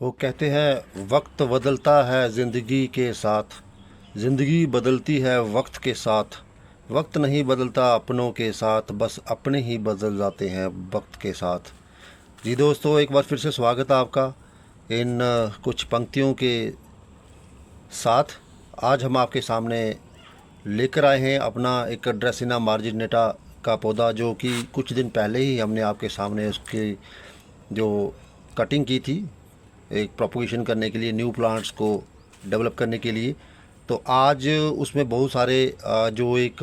वो कहते हैं वक्त बदलता है ज़िंदगी के साथ, ज़िंदगी बदलती है वक्त के साथ। वक्त नहीं बदलता अपनों के साथ, बस अपने ही बदल जाते हैं वक्त के साथ। जी दोस्तों, एक बार फिर से स्वागत है आपका इन कुछ पंक्तियों के साथ। आज हम आपके सामने लेकर आए हैं अपना एक ड्रेसिना मार्जिनेटा का पौधा, जो कि कुछ दिन पहले ही हमने आपके सामने उसकी जो कटिंग की थी एक प्रोपोगेशन करने के लिए, न्यू प्लांट्स को डेवलप करने के लिए। तो आज उसमें बहुत सारे जो एक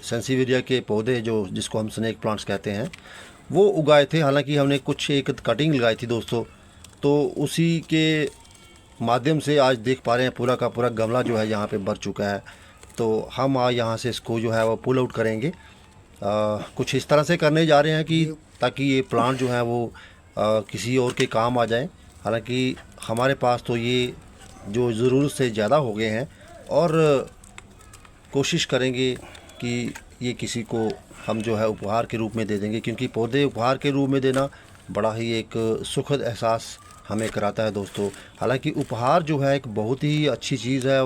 सेंसिवेरिया के पौधे जो जिसको हम स्नेक प्लांट्स कहते हैं वो उगाए थे। हालांकि हमने कुछ एक कटिंग लगाई थी दोस्तों, तो उसी के माध्यम से आज देख पा रहे हैं पूरा का पूरा गमला जो है यहाँ पे भर चुका है। तो हम आज यहाँ से इसको जो है वो पुल आउट करेंगे। कुछ इस तरह से करने जा रहे हैं कि ताकि ये प्लांट जो है वो किसी और के काम आ जाए। हालांकि हमारे पास तो ये जो ज़रूरत से ज़्यादा हो गए हैं, और कोशिश करेंगे कि ये किसी को हम जो है उपहार के रूप में दे देंगे, क्योंकि पौधे उपहार के रूप में देना बड़ा ही एक सुखद एहसास हमें कराता है दोस्तों। हालांकि उपहार जो है एक बहुत ही अच्छी चीज़ है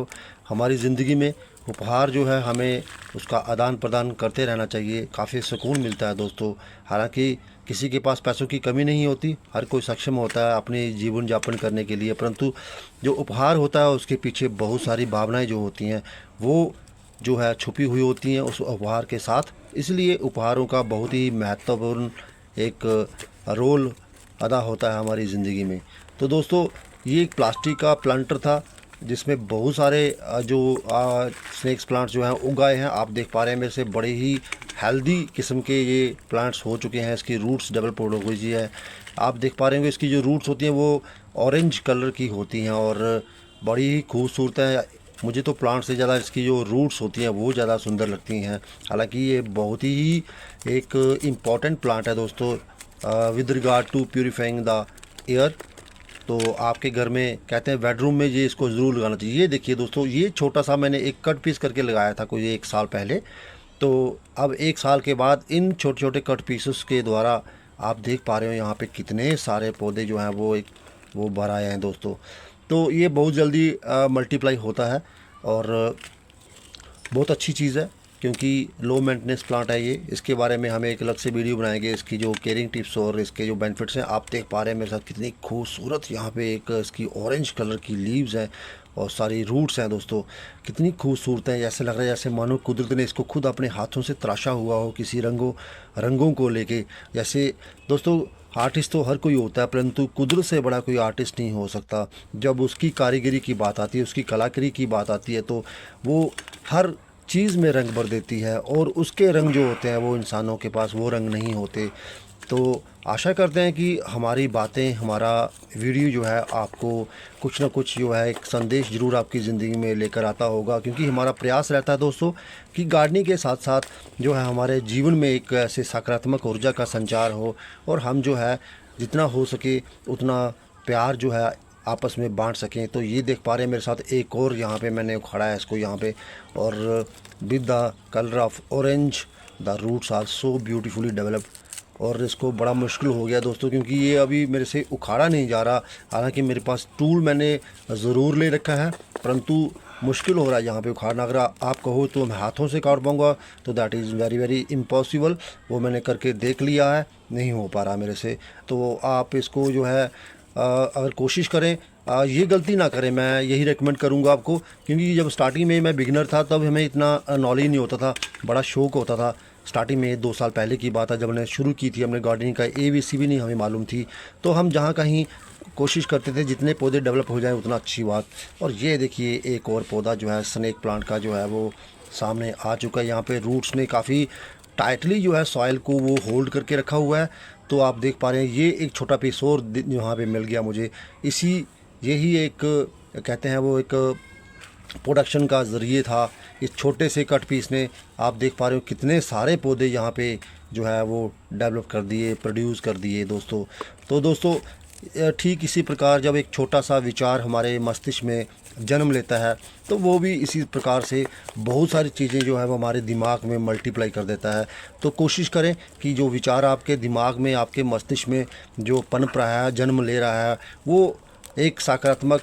हमारी ज़िंदगी में। उपहार जो है हमें उसका आदान प्रदान करते रहना चाहिए, काफ़ी सुकून मिलता है दोस्तों। हालांकि किसी के पास पैसों की कमी नहीं होती, हर कोई सक्षम होता है अपने जीवन यापन करने के लिए, परंतु जो उपहार होता है उसके पीछे बहुत सारी भावनाएं जो होती हैं वो जो है छुपी हुई होती हैं उस उपहार के साथ। इसलिए उपहारों का बहुत ही महत्वपूर्ण एक रोल अदा होता है हमारी ज़िंदगी में। तो दोस्तों, ये एक प्लास्टिक का प्लांटर था जिसमें बहुत सारे जो स्नेक्स प्लांट्स जो हैं उगाए हैं। आप देख पा रहे हैं मेरे से बड़े ही हेल्दी किस्म के ये प्लांट्स हो चुके हैं। इसकी रूट्स डेवलप हो गई है। आप देख पा रहे होंगे इसकी जो रूट्स होती हैं वो ऑरेंज कलर की होती हैं और बड़ी ही खूबसूरत है। मुझे तो प्लांट से ज़्यादा इसकी जो रूट्स होती हैं वो ज़्यादा सुंदर लगती हैं। हालांकि ये बहुत ही एक इम्पॉर्टेंट प्लांट है दोस्तों with regard to purifying the air. तो आपके घर में कहते हैं बेडरूम में ये इसको ज़रूर लगाना चाहिए। ये देखिए दोस्तों, ये छोटा सा मैंने एक कट पीस करके लगाया था कोई 1 साल पहले। तो अब 1 साल के बाद इन छोटे छोटे कट पीसेस के द्वारा आप देख पा रहे हो यहाँ पे कितने सारे पौधे जो हैं वो भर आए हैं दोस्तों। तो ये बहुत जल्दी मल्टीप्लाई होता है और बहुत अच्छी चीज़ है, क्योंकि लो मेंटेनेंस प्लांट है ये। इसके बारे में हमें एक अलग से वीडियो बनाएंगे, इसकी जो केयरिंग टिप्स और इसके जो बेनिफिट्स हैं। आप देख पा रहे हैं मेरे साथ कितनी खूबसूरत यहाँ पे एक इसकी ऑरेंज कलर की लीव्स हैं और सारी रूट्स हैं दोस्तों। कितनी खूबसूरत है, ऐसे लग रहा है जैसे मानो कुदरत ने इसको खुद अपने हाथों से तराशा हुआ हो किसी रंगों को लेके। जैसे दोस्तों, आर्टिस्ट तो हर कोई होता है, परंतु कुदरत से बड़ा कोई आर्टिस्ट नहीं हो सकता। जब उसकी कारीगरी की बात आती है, उसकी कलाकारी की बात आती है, तो वो हर चीज़ में रंग भर देती है, और उसके रंग जो होते हैं वो इंसानों के पास वो रंग नहीं होते। तो आशा करते हैं कि हमारी बातें, हमारा वीडियो जो है आपको कुछ ना कुछ जो है एक संदेश ज़रूर आपकी ज़िंदगी में लेकर आता होगा, क्योंकि हमारा प्रयास रहता है दोस्तों कि गार्डनिंग के साथ साथ जो है हमारे जीवन में एक ऐसे सकारात्मक ऊर्जा का संचार हो, और हम जो है जितना हो सके उतना प्यार जो है आपस में बांट सकें। तो ये देख पा रहे हैं मेरे साथ एक और यहाँ पे मैंने खड़ा है इसको यहाँ पे, और with the colour of orange the roots are so beautifully developed. और इसको बड़ा मुश्किल हो गया दोस्तों, क्योंकि ये अभी मेरे से उखाड़ा नहीं जा रहा। हालांकि मेरे पास टूल मैंने ज़रूर ले रखा है, परंतु मुश्किल हो रहा है यहाँ पे उखाड़ना। अगर आप कहो तो मैं हाथों से काट पाऊँगा, तो that is very very impossible. वो मैंने करके देख लिया है, नहीं हो पा रहा मेरे से। तो आप इसको जो है अगर कोशिश करें, ये गलती ना करें, मैं यही रेकमेंड करूँगा आपको। क्योंकि जब स्टार्टिंग में मैं बिगिनर था तब हमें इतना नॉलेज नहीं होता था, बड़ा शौक़ होता था। स्टार्टिंग में 2 साल पहले की बात है, जब मैंने शुरू की थी हमने गार्डनिंग का, ABC भी नहीं हमें मालूम थी। तो हम जहाँ कहीं कोशिश करते थे जितने पौधे डेवलप हो जाए उतना अच्छी बात। और ये देखिए एक और पौधा जो है स्नेक प्लांट का जो है वो सामने आ चुका है। यहाँ पे रूट्स ने काफ़ी टाइटली जो है सॉइल को वो होल्ड करके रखा हुआ है। तो आप देख पा रहे हैं ये एक छोटा पीस और यहाँ पे मिल गया मुझे। यही एक कहते हैं वो एक प्रोडक्शन का ज़रिए था इस छोटे से कट पीस ने। आप देख पा रहे हो कितने सारे पौधे यहाँ पे जो है वो डेवलप कर दिए, प्रोड्यूस कर दिए दोस्तों। तो दोस्तों, ठीक इसी प्रकार जब एक छोटा सा विचार हमारे मस्तिष्क में जन्म लेता है, तो वो भी इसी प्रकार से बहुत सारी चीज़ें जो है वो हमारे दिमाग में मल्टीप्लाई कर देता है। तो कोशिश करें कि जो विचार आपके दिमाग में, आपके मस्तिष्क में जो पनप रहा है, जन्म ले रहा है, वो एक सकारात्मक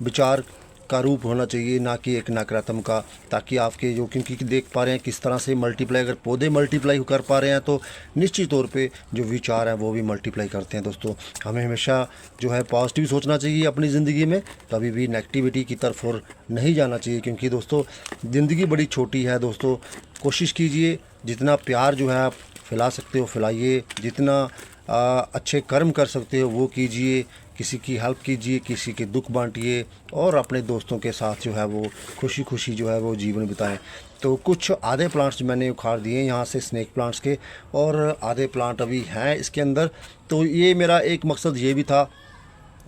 विचार का रूप होना चाहिए, ना कि एक नकारात्मक का, ताकि आपके जो, क्योंकि देख पा रहे हैं किस तरह से मल्टीप्लाई, अगर पौधे मल्टीप्लाई कर पा रहे हैं तो निश्चित तौर पे जो विचार हैं वो भी मल्टीप्लाई करते हैं। दोस्तों हमें हमेशा जो है पॉजिटिव सोचना चाहिए अपनी ज़िंदगी में, कभी भी नेगेटिविटी की तरफ और नहीं जाना चाहिए, क्योंकि दोस्तों ज़िंदगी बड़ी छोटी है। दोस्तों कोशिश कीजिए जितना प्यार जो है आप फैला सकते हो फैलाइए, जितना अच्छे कर्म कर सकते हो वो कीजिए, किसी की हेल्प कीजिए, किसी के दुख बांटिए, और अपने दोस्तों के साथ जो है वो खुशी खुशी जो है वो जीवन बिताएं। तो कुछ आधे प्लांट्स मैंने उखाड़ दिए यहाँ से स्नेक प्लांट्स के, और आधे प्लांट अभी हैं इसके अंदर। तो ये मेरा एक मकसद ये भी था,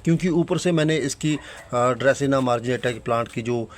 क्योंकि ऊपर से मैंने इसकी ड्रेसिना मार्जिनेटा की प्लांट की जो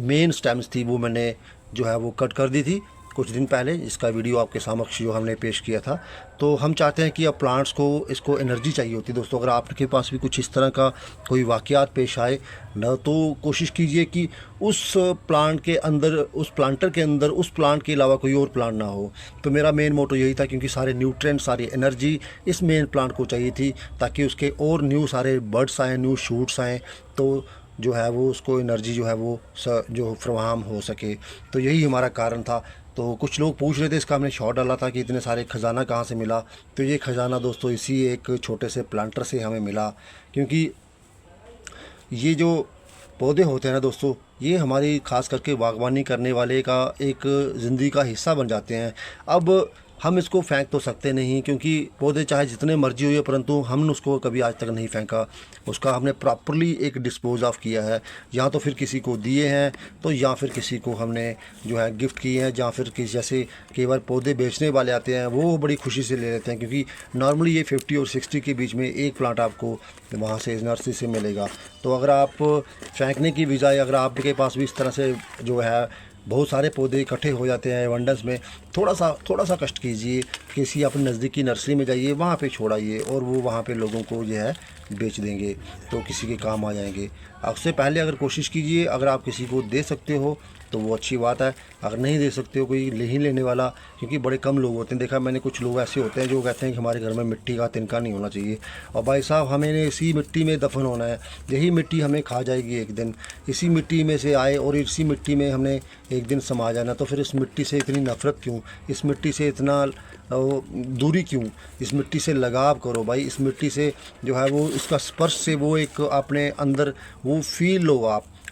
मेन स्टेम्स थी वो मैंने जो है वो कट कर दी थी कुछ दिन पहले, इसका वीडियो आपके समक्ष जो हमने पेश किया था। तो हम चाहते हैं कि अब प्लांट्स को इसको एनर्जी चाहिए होती है। दोस्तों अगर आपके पास भी कुछ इस तरह का कोई वाक़यात पेश आए न, तो कोशिश कीजिए कि उस प्लांट के अंदर, उस प्लांटर के अंदर उस प्लांट के अलावा कोई और प्लांट ना हो। तो मेरा मेन मोटो यही था, क्योंकि सारे न्यूट्रिएंट, सारी एनर्जी इस मेन प्लांट को चाहिए थी, ताकि उसके और न्यू सारे बर्ड्स आएँ, न्यू शूट्स आएँ, तो जो है वो उसको एनर्जी जो है वो जो फराहम हो सके। तो यही हमारा कारण था। तो कुछ लोग पूछ रहे थे, इसका हमने शॉट डाला था कि इतने सारे ख़जाना कहाँ से मिला। तो ये ख़जाना दोस्तों इसी एक छोटे से प्लांटर से हमें मिला, क्योंकि ये जो पौधे होते हैं ना दोस्तों, ये हमारी ख़ास करके बागवानी करने वाले का एक ज़िंदगी का हिस्सा बन जाते हैं। अब हम इसको फेंक तो सकते नहीं, क्योंकि पौधे चाहे जितने मर्जी हुए, परंतु हमने उसको कभी आज तक नहीं फेंका। उसका हमने प्रॉपरली एक डिस्पोज ऑफ किया है, या तो फिर किसी को दिए हैं, तो या फिर किसी को हमने जो है गिफ्ट किए हैं, या फिर किसी, जैसे कई बार पौधे बेचने वाले आते हैं वो बड़ी खुशी से ले लेते हैं, क्योंकि नॉर्मली ये 50 और 60 के बीच में एक प्लांट आपको वहाँ से नर्सरी से मिलेगा। तो अगर आप फेंकने की बजाय, अगर आपके पास भी इस तरह से जो है बहुत सारे पौधे इकट्ठे हो जाते हैं एबंडेंस में, थोड़ा सा कष्ट कीजिए, किसी अपने नज़दीकी नर्सरी में जाइए, वहाँ पे छोड़ाइए, और वो वहाँ पे लोगों को जो है बेच देंगे, तो किसी के काम आ जाएंगे। उससे पहले अगर कोशिश कीजिए, अगर आप किसी को दे सकते हो तो वो अच्छी बात है, अगर नहीं दे सकते हो कोई ले ही लेने वाला, क्योंकि बड़े कम लोग होते हैं। देखा मैंने कुछ लोग ऐसे होते हैं जो कहते हैं कि हमारे घर में मिट्टी का तिनका नहीं होना चाहिए, और भाई साहब हमें इसी मिट्टी में दफन होना है, यही मिट्टी हमें खा जाएगी एक दिन, इसी मिट्टी में से आए और इसी मिट्टी में हमने एक दिन समा जाना। तो फिर इस मिट्टी से इतनी नफ़रत क्यों, इस मिट्टी से इतना दूरी क्यों, इस मिट्टी से लगाव करो भाई, इस मिट्टी से जो है वो इसका स्पर्श से वो एक अपने अंदर वो फील लो,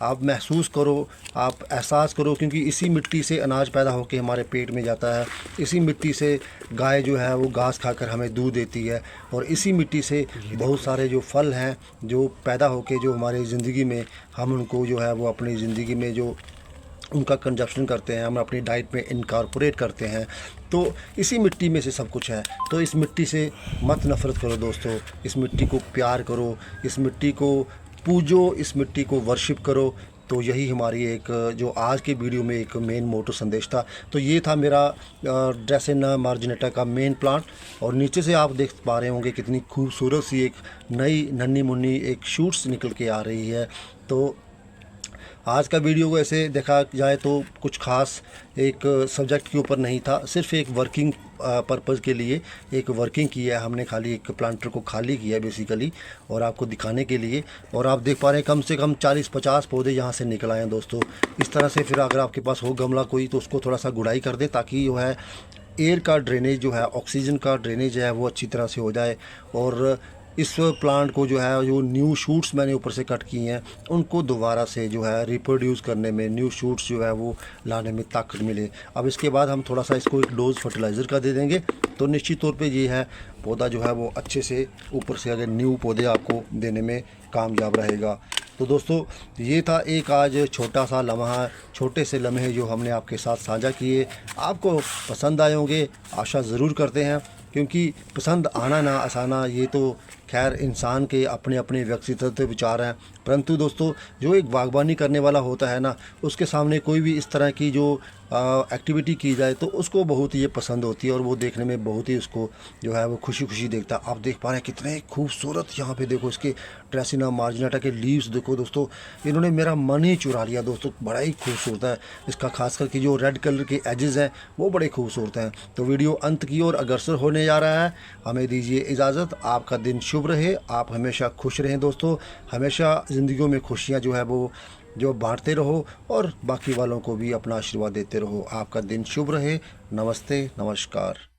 आप महसूस करो, आप एहसास करो, क्योंकि इसी मिट्टी से अनाज पैदा होकर हमारे पेट में जाता है, इसी मिट्टी से गाय जो है वो घास खाकर हमें दूध देती है, और इसी मिट्टी से बहुत सारे जो फल हैं जो पैदा होकर जो हमारी ज़िंदगी में हम उनको जो है वो अपनी ज़िंदगी में जो उनका कंजप्शन करते हैं, हम अपनी डाइट में इनकॉर्पोरेट करते हैं। तो इसी मिट्टी में से सब कुछ है। तो इस मिट्टी से मत नफ़रत करो दोस्तों, इस मिट्टी को प्यार करो, इस मिट्टी को पूजो, इस मिट्टी को वर्शिप करो। तो यही हमारी एक जो आज के वीडियो में एक मेन मोटो संदेश था। तो ये था मेरा ड्रेसिना मार्जिनेटा का मेन प्लांट, और नीचे से आप देख पा रहे होंगे कितनी खूबसूरत सी एक नई नन्ही मुन्नी एक शूट्स निकल के आ रही है। तो आज का वीडियो को ऐसे देखा जाए तो कुछ खास एक सब्जेक्ट के ऊपर नहीं था, सिर्फ एक वर्किंग पर्पज़ के लिए एक वर्किंग की है हमने, खाली एक प्लांटर को खाली किया है बेसिकली, और आपको दिखाने के लिए। और आप देख पा रहे हैं कम से कम 40-50 पौधे यहाँ से निकल आए हैं दोस्तों। इस तरह से फिर अगर आपके पास हो गमला कोई तो उसको थोड़ा सा गुड़ाई कर दे, ताकि जो है एयर का ड्रेनेज जो है, ऑक्सीजन का ड्रेनेज है वो अच्छी तरह से हो जाए, और इस प्लांट को जो है जो न्यू शूट्स मैंने ऊपर से कट किए हैं उनको दोबारा से जो है रिप्रोड्यूस करने में, न्यू शूट्स जो है वो लाने में ताकत मिले। अब इसके बाद हम थोड़ा सा इसको एक डोज फर्टिलाइज़र का दे देंगे, तो निश्चित तौर पे ये है पौधा जो है वो अच्छे से ऊपर से अगर न्यू पौधे आपको देने में कामयाब रहेगा। तो दोस्तों ये था एक आज छोटा सा लम्हा, छोटे से लम्हे जो हमने आपके साथ साझा किए। आपको पसंद आए होंगे, आशा ज़रूर करते हैं, क्योंकि पसंद आना ना आसाना ये तो खैर इंसान के अपने अपने व्यक्तित्व विचार हैं, परंतु दोस्तों जो एक बागवानी करने वाला होता है ना, उसके सामने कोई भी इस तरह की जो एक्टिविटी की जाए तो उसको बहुत ये पसंद होती है और वो देखने में बहुत ही उसको जो है वो खुशी खुशी देखता है। आप देख पा रहे हैं कितने खूबसूरत यहाँ पे देखो इसके ट्रेसिना मार्जिनाटा के लीव्स देखो दोस्तों, इन्होंने मेरा मन ही चुरा लिया दोस्तों। बड़ा ही खूबसूरत है इसका, खास करके जो रेड कलर के एजेस हैं वो बड़े खूबसूरत हैं। तो वीडियो अंत की ओर अग्रसर होने जा रहा है, हमें दीजिए इजाज़त। आपका दिन शुभ रहे, आप हमेशा खुश रहें दोस्तों, हमेशा ज़िंदगियों में खुशियाँ जो है वो जो बांटते रहो और बाकी वालों को भी अपना आशीर्वाद देते रहो। आपका दिन शुभ रहे। नमस्ते, नमस्कार।